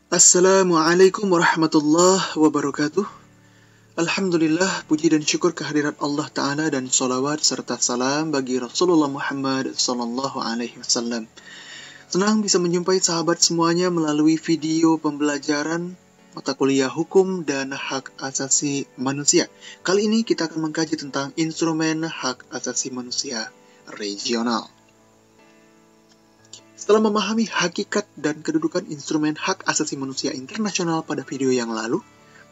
Assalamualaikum warahmatullahi wabarakatuh. Alhamdulillah, puji dan syukur kehadirat Allah Ta'ala dan salawat serta salam bagi Rasulullah Muhammad SAW. Senang bisa menjumpai sahabat semuanya melalui video pembelajaran mata kuliah hukum dan hak asasi manusia. Kali ini kita akan mengkaji tentang instrumen hak asasi manusia regional. Setelah memahami hakikat dan kedudukan instrumen hak asasi manusia internasional pada video yang lalu,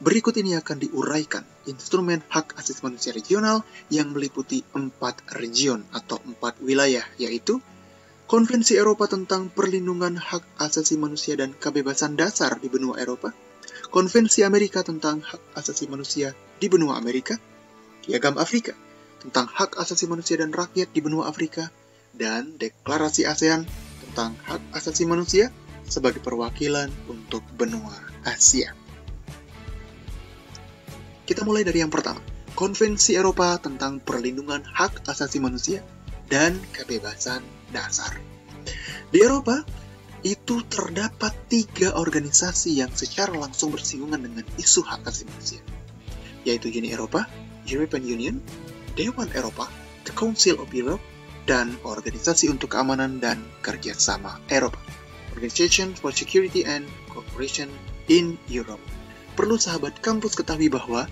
berikut ini akan diuraikan instrumen hak asasi manusia regional yang meliputi 4 region atau 4 wilayah, yaitu Konvensi Eropa tentang Perlindungan Hak Asasi Manusia dan Kebebasan Dasar di benua Eropa, Konvensi Amerika tentang Hak Asasi Manusia di benua Amerika, Piagam Afrika tentang Hak Asasi Manusia dan Rakyat di benua Afrika, dan Deklarasi ASEAN tentang hak asasi manusia sebagai perwakilan untuk benua Asia. Kita mulai dari yang pertama, Konvensi Eropa tentang Perlindungan Hak Asasi Manusia dan Kebebasan Dasar. Di Eropa, itu terdapat 3 organisasi yang secara langsung bersinggungan dengan isu hak asasi manusia, yaitu Uni Eropa, European Union, Dewan Eropa, The Council of Europe, dan Organisasi untuk Keamanan dan Kerjasama Eropa, Organization for Security and Cooperation in Europe. Perlu sahabat kampus ketahui bahwa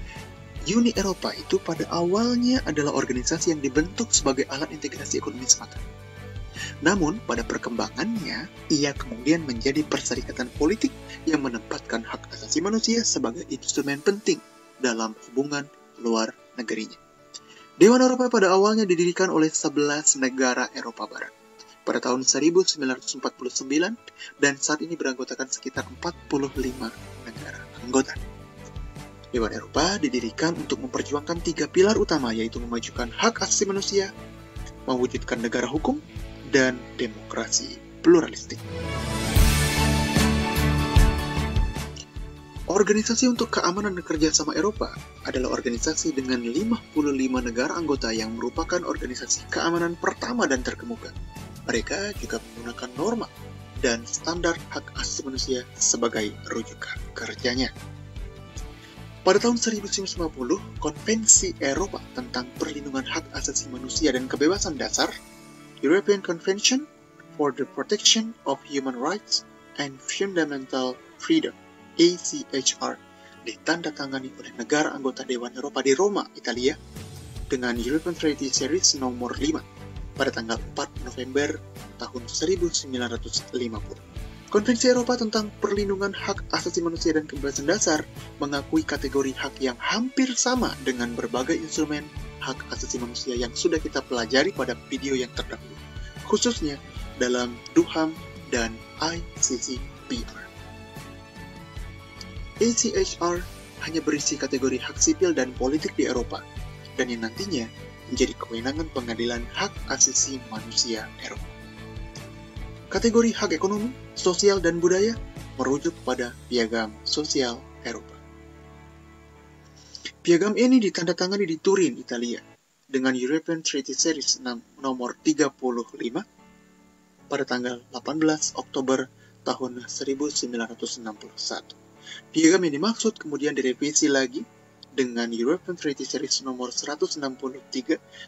Uni Eropa itu pada awalnya adalah organisasi yang dibentuk sebagai alat integrasi ekonomi semata. Namun, pada perkembangannya, ia kemudian menjadi perserikatan politik yang menempatkan hak asasi manusia sebagai instrumen penting dalam hubungan luar negerinya. Dewan Eropa pada awalnya didirikan oleh 11 negara Eropa Barat pada tahun 1949 dan saat ini beranggotakan sekitar 45 negara anggota. Dewan Eropa didirikan untuk memperjuangkan 3 pilar utama, yaitu memajukan hak asasi manusia, mewujudkan negara hukum, dan demokrasi pluralistik. Organisasi untuk Keamanan dan Kerjasama Eropa adalah organisasi dengan 55 negara anggota yang merupakan organisasi keamanan pertama dan terkemuka. Mereka juga menggunakan norma dan standar hak asasi manusia sebagai rujukan kerjanya. Pada tahun 1950, Konvensi Eropa tentang Perlindungan Hak Asasi Manusia dan Kebebasan Dasar, European Convention for the Protection of Human Rights and Fundamental Freedom, ACHR, ditandatangani oleh negara anggota Dewan Eropa di Roma, Italia, dengan European Treaty Series nomor 5 pada tanggal 4 November tahun 1950. Konvensi Eropa tentang Perlindungan Hak Asasi Manusia dan Kebebasan Dasar mengakui kategori hak yang hampir sama dengan berbagai instrumen hak asasi manusia yang sudah kita pelajari pada video yang terdahulu, khususnya dalam DUHAM dan ICCPR. ACHR hanya berisi kategori hak sipil dan politik di Eropa, dan yang nantinya menjadi kewenangan Pengadilan Hak Asasi Manusia Eropa. Kategori hak ekonomi, sosial, dan budaya merujuk pada Piagam Sosial Eropa. Piagam ini ditandatangani di Turin, Italia, dengan European Treaty Series nomor 35 pada tanggal 18 Oktober tahun 1961. Piagam yang dimaksud kemudian direvisi lagi dengan European Treaty Series nomor 163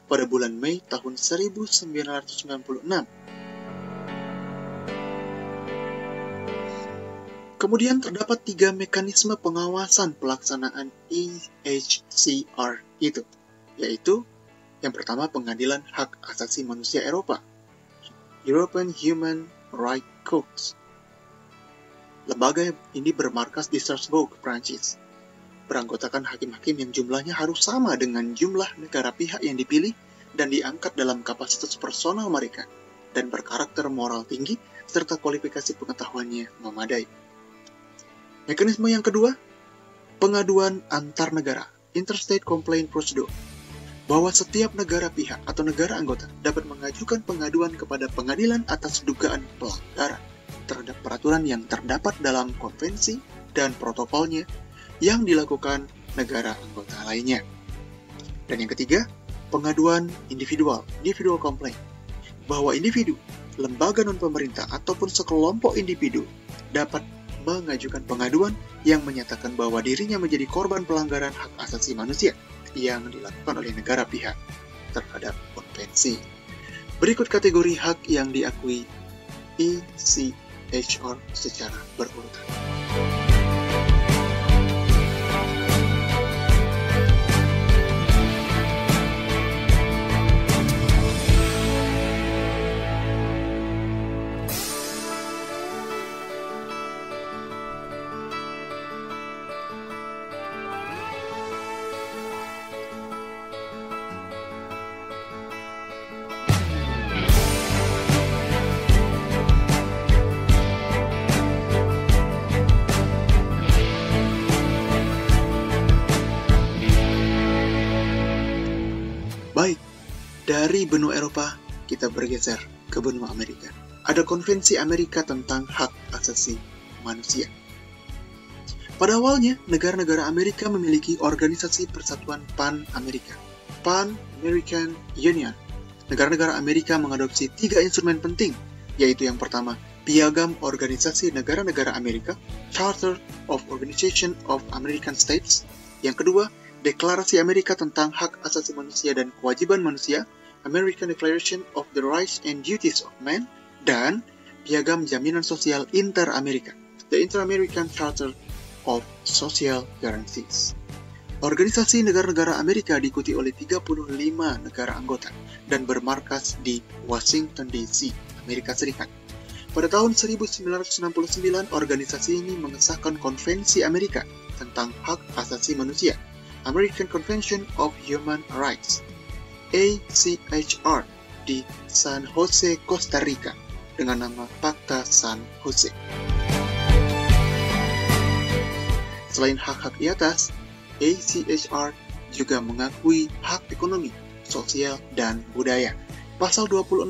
pada bulan Mei tahun 1996. Kemudian terdapat 3 mekanisme pengawasan pelaksanaan ACHR itu, yaitu yang pertama Pengadilan Hak Asasi Manusia Eropa, European Human Rights Court. Lembaga ini bermarkas di Strasbourg, Prancis. Beranggotakan hakim-hakim yang jumlahnya harus sama dengan jumlah negara pihak yang dipilih dan diangkat dalam kapasitas personal mereka, dan berkarakter moral tinggi serta kualifikasi pengetahuannya memadai. Mekanisme yang kedua, pengaduan antar negara, Interstate Complaint Procedure, bahwa setiap negara pihak atau negara anggota dapat mengajukan pengaduan kepada pengadilan atas dugaan pelanggaran terhadap peraturan yang terdapat dalam konvensi dan protokolnya yang dilakukan negara anggota lainnya. Dan yang ketiga, pengaduan individual complaint, bahwa individu, lembaga non-pemerintah, ataupun sekelompok individu dapat mengajukan pengaduan yang menyatakan bahwa dirinya menjadi korban pelanggaran hak asasi manusia yang dilakukan oleh negara pihak terhadap konvensi. Berikut kategori hak yang diakui ECHR secara berurutan. Baik, dari benua Eropa kita bergeser ke benua Amerika. Ada Konvensi Amerika tentang Hak Asasi Manusia. Pada awalnya, negara-negara Amerika memiliki organisasi persatuan Pan-Amerika, Pan-American Union. Negara-negara Amerika mengadopsi 3 instrumen penting, yaitu yang pertama, Piagam Organisasi Negara-negara Amerika, Charter of Organization of American States. Yang kedua, Deklarasi Amerika tentang Hak Asasi Manusia dan Kewajiban Manusia, American Declaration of the Rights and Duties of Man, dan Piagam Jaminan Sosial Inter-Amerika, the Inter-American Charter of Social Guarantees. Organisasi negara-negara Amerika diikuti oleh 35 negara anggota dan bermarkas di Washington DC, Amerika Serikat. Pada tahun 1969, organisasi ini mengesahkan Konvensi Amerika tentang Hak Asasi Manusia, American Convention of Human Rights, ACHR, di San Jose, Costa Rica, dengan nama Pacta San Jose. Selain hak-hak di atas, ACHR juga mengakui hak ekonomi, sosial, dan budaya. Pasal 26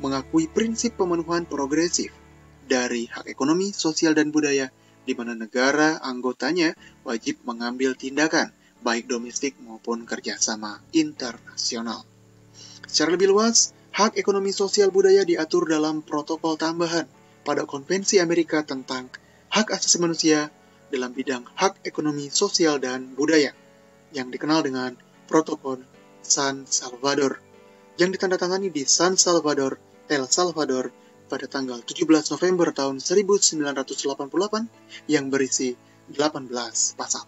mengakui prinsip pemenuhan progresif dari hak ekonomi, sosial, dan budaya, di mana negara anggotanya wajib mengambil tindakan, baik domestik maupun kerjasama internasional. Secara lebih luas, hak ekonomi, sosial, budaya diatur dalam protokol tambahan pada Konvensi Amerika tentang Hak Asasi Manusia dalam bidang hak ekonomi, sosial, dan budaya, yang dikenal dengan Protokol San Salvador, yang ditandatangani di San Salvador, El Salvador, pada tanggal 17 November tahun 1988, yang berisi 18 pasal.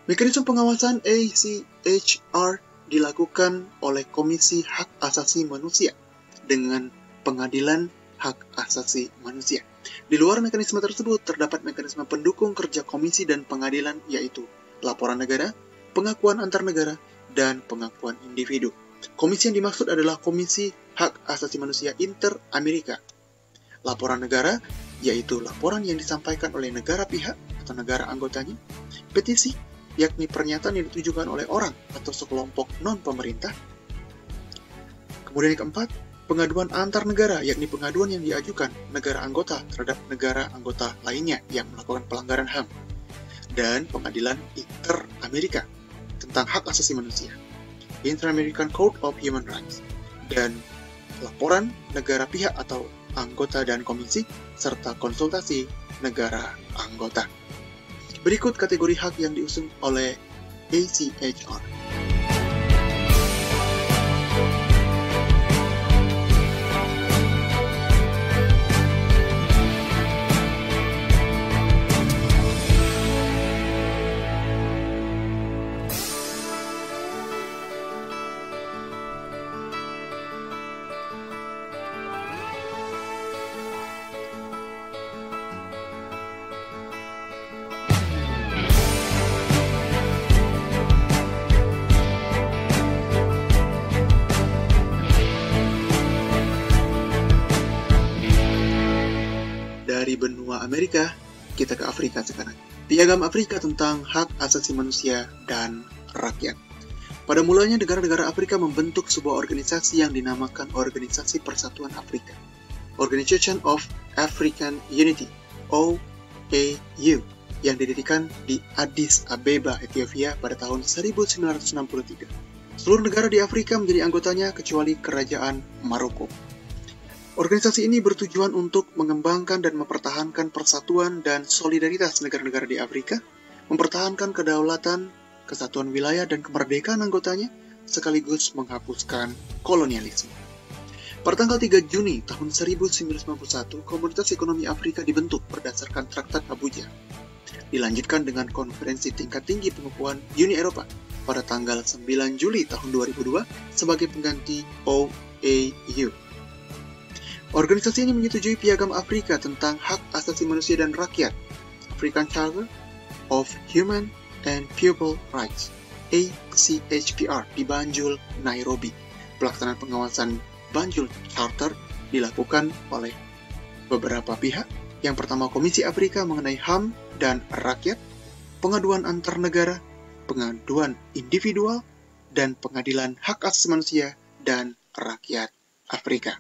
Mekanisme pengawasan ACHR dilakukan oleh Komisi Hak Asasi Manusia dengan Pengadilan Hak Asasi Manusia. Di luar mekanisme tersebut, terdapat mekanisme pendukung kerja komisi dan pengadilan, yaitu laporan negara, pengakuan antar negara, dan pengakuan individu. Komisi yang dimaksud adalah Komisi Hak Asasi Manusia Inter-Amerika. Laporan negara, yaitu laporan yang disampaikan oleh negara pihak atau negara anggotanya. Petisi, yakni pernyataan yang ditujukan oleh orang atau sekelompok non-pemerintah. Kemudian yang keempat, pengaduan antar negara, yakni pengaduan yang diajukan negara anggota terhadap negara anggota lainnya yang melakukan pelanggaran HAM. Dan pengadilan Inter-Amerika tentang hak asasi manusia, Inter-American Court of Human Rights, dan laporan negara pihak atau anggota dan komisi, serta konsultasi negara anggota. Berikut kategori hak yang diusung oleh ACHR. Dari benua Amerika, kita ke Afrika sekarang. Piagam Afrika tentang Hak Asasi Manusia dan Rakyat. Pada mulanya, negara-negara Afrika membentuk sebuah organisasi yang dinamakan Organisasi Persatuan Afrika, Organization of African Unity, OAU, yang didirikan di Addis Abeba, Ethiopia pada tahun 1963. Seluruh negara di Afrika menjadi anggotanya kecuali Kerajaan Maroko. Organisasi ini bertujuan untuk mengembangkan dan mempertahankan persatuan dan solidaritas negara-negara di Afrika, mempertahankan kedaulatan, kesatuan wilayah dan kemerdekaan anggotanya, sekaligus menghapuskan kolonialisme. Pada tanggal 3 Juni tahun 1991, Komunitas Ekonomi Afrika dibentuk berdasarkan Traktat Abuja. Dilanjutkan dengan konferensi tingkat tinggi pengukuhan Uni Eropa pada tanggal 9 Juli tahun 2002 sebagai pengganti OAU. Organisasi ini menyetujui Piagam Afrika tentang hak asasi manusia dan rakyat, African Charter of Human and People Rights, ACHPR, di Banjul, Nairobi. Pelaksanaan pengawasan Banjul Charter dilakukan oleh beberapa pihak. Yang pertama, Komisi Afrika mengenai HAM dan rakyat, pengaduan antar negara, pengaduan individual, dan pengadilan hak asasi manusia dan rakyat Afrika.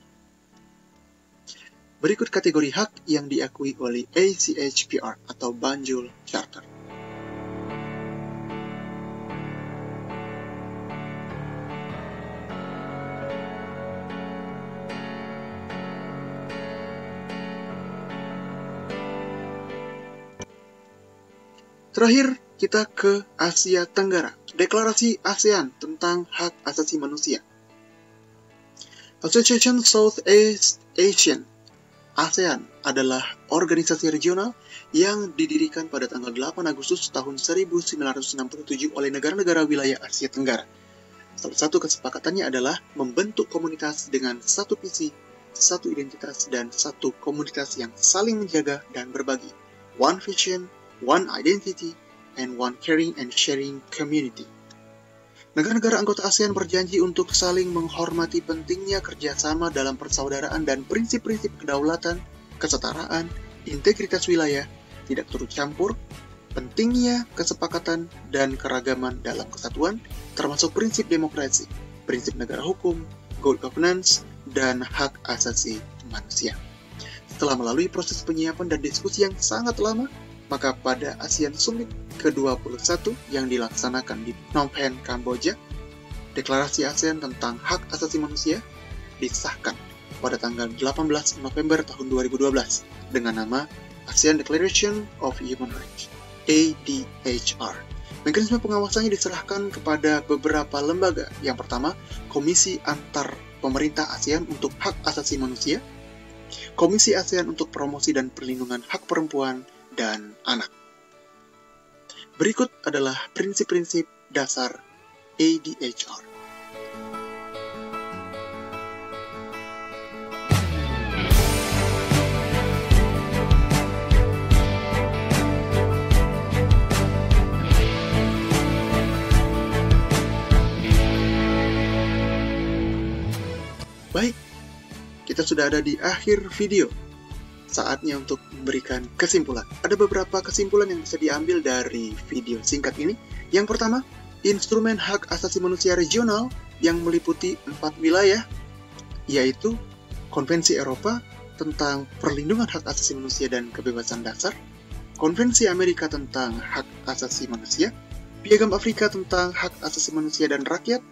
Berikut kategori hak yang diakui oleh ACHPR atau Banjul Charter. Terakhir, kita ke Asia Tenggara. Deklarasi ASEAN tentang hak asasi manusia. Association Southeast Asian, ASEAN adalah organisasi regional yang didirikan pada tanggal 8 Agustus tahun 1967 oleh negara-negara wilayah Asia Tenggara. Salah satu kesepakatannya adalah membentuk komunitas dengan satu visi, satu identitas, dan satu komunitas yang saling menjaga dan berbagi. One vision, one identity, and one caring and sharing community. Negara-negara anggota ASEAN berjanji untuk saling menghormati pentingnya kerjasama dalam persaudaraan dan prinsip-prinsip kedaulatan, kesetaraan, integritas wilayah, tidak turut campur, pentingnya kesepakatan dan keragaman dalam kesatuan, termasuk prinsip demokrasi, prinsip negara hukum, good governance, dan hak asasi manusia. Setelah melalui proses penyiapan dan diskusi yang sangat lama, maka pada ASEAN Summit ke-21 yang dilaksanakan di Phnom Penh, Kamboja, Deklarasi ASEAN tentang hak asasi manusia disahkan pada tanggal 18 November tahun 2012 dengan nama ASEAN Declaration of Human Rights, ADHR. Mekanisme pengawasannya diserahkan kepada beberapa lembaga. Yang pertama, Komisi Antar Pemerintah ASEAN untuk Hak Asasi Manusia, Komisi ASEAN untuk Promosi dan Perlindungan Hak Perempuan dan Anak. Berikut adalah prinsip-prinsip dasar ADHR. Baik, kita sudah ada di akhir video. Saatnya untuk memberikan kesimpulan. Ada beberapa kesimpulan yang bisa diambil dari video singkat ini. Yang pertama, instrumen hak asasi manusia regional yang meliputi 4 wilayah, yaitu Konvensi Eropa tentang Perlindungan Hak Asasi Manusia dan Kebebasan Dasar, Konvensi Amerika tentang Hak Asasi Manusia, Piagam Afrika tentang Hak Asasi Manusia dan Rakyat,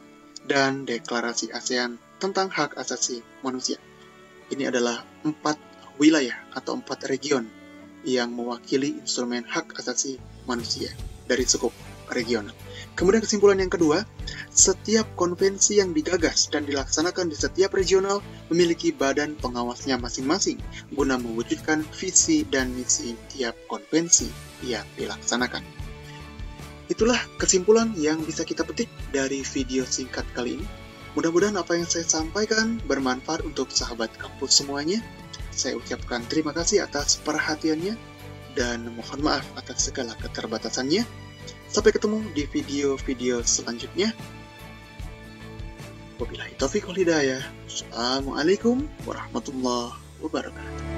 dan Deklarasi ASEAN tentang Hak Asasi Manusia. Ini adalah 4 wilayah atau 4 region yang mewakili instrumen hak asasi manusia dari skup regional. Kemudian kesimpulan yang kedua, setiap konvensi yang digagas dan dilaksanakan di setiap regional memiliki badan pengawasnya masing-masing guna mewujudkan visi dan misi tiap konvensi yang dilaksanakan. Itulah kesimpulan yang bisa kita petik dari video singkat kali ini. Mudah-mudahan apa yang saya sampaikan bermanfaat untuk sahabat kampus semuanya. Saya ucapkan terima kasih atas perhatiannya dan mohon maaf atas segala keterbatasannya. Sampai ketemu di video-video selanjutnya. Wabillahi taufiq wal hidayah. Assalamualaikum warahmatullahi wabarakatuh.